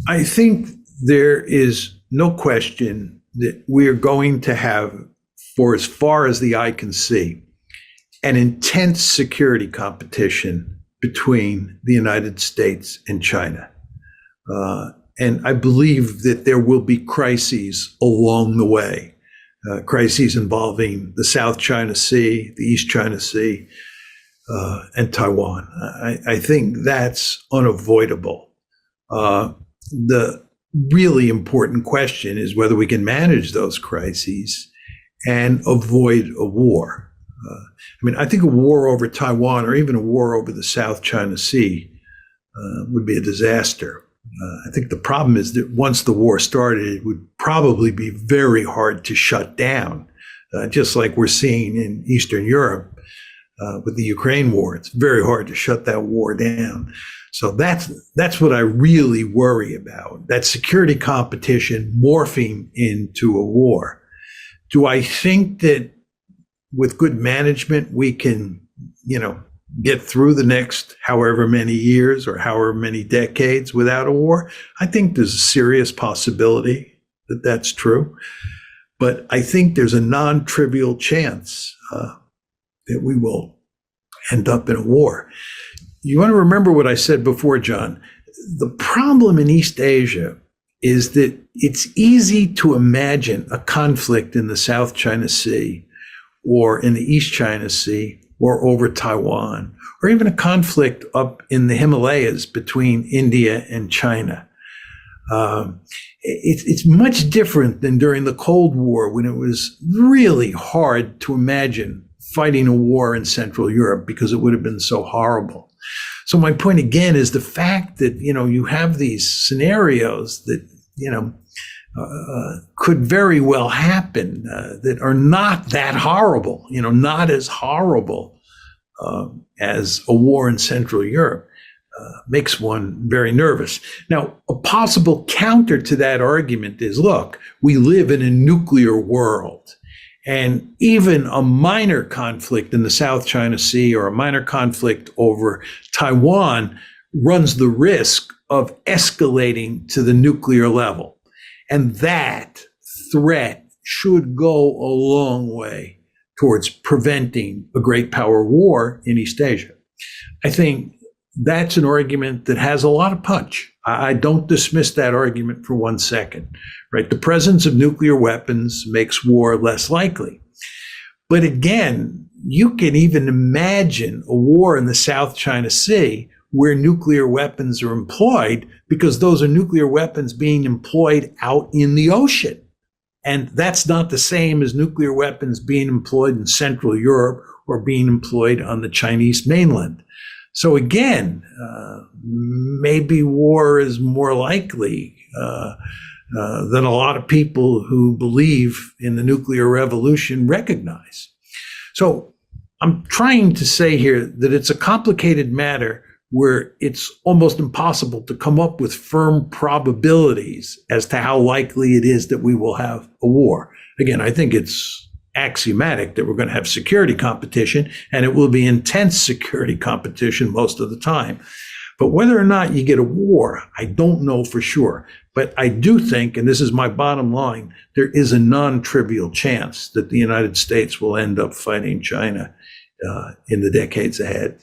I think there is no question that we are going to have, for as far as the eye can see, an intense security competition between the United States and China. And I believe that there will be crises along the way, crises involving the South China Sea, the East China Sea, and Taiwan. I think that's unavoidable. The really important question is whether we can manage those crises and avoid a war. I think a war over Taiwan or even a war over the South China Sea would be a disaster. I think the problem is that once the war started, it would probably be very hard to shut down, just like we're seeing in Eastern Europe with the Ukraine war. It's very hard to shut that war down. So that's what I really worry about, that security competition morphing into a war. Do I think that with good management, we can, get through the next however many years or however many decades without a war? I think there's a serious possibility that that's true. But I think there's a non-trivial chance that we will end up in a war. You want to remember what I said before, John. The problem in East Asia is that it's easy to imagine a conflict in the South China Sea or in the East China Sea or over Taiwan, or even a conflict up in the Himalayas between India and China. It's much different than during the Cold War, when it was really hard to imagine fighting a war in Central Europe because it would have been so horrible. So my point again is the fact that, you have these scenarios that, could very well happen that are not that horrible, not as horrible as a war in Central Europe, makes one very nervous. Now, a possible counter to that argument is, look, we live in a nuclear world, and even a minor conflict in the South China Sea or a minor conflict over Taiwan runs the risk of escalating to the nuclear level. And that threat should go a long way towards preventing a great power war in East Asia. I think that's an argument that has a lot of punch. I don't dismiss that argument for 1 second, right? The presence of nuclear weapons makes war less likely. But again, you can even imagine a war in the South China Sea where nuclear weapons are employed, because those are nuclear weapons being employed out in the ocean. And that's not the same as nuclear weapons being employed in Central Europe or being employed on the Chinese mainland. So again, maybe war is more likely than a lot of people who believe in the nuclear revolution recognize. So I'm trying to say here that it's a complicated matter where it's almost impossible to come up with firm probabilities as to how likely it is that we will have a war. Again, I think it's axiomatic that we're going to have security competition, and it will be intense security competition most of the time. But whether or not you get a war, I don't know for sure. But I do think, and this is my bottom line, there is a non-trivial chance that the United States will end up fighting China in the decades ahead.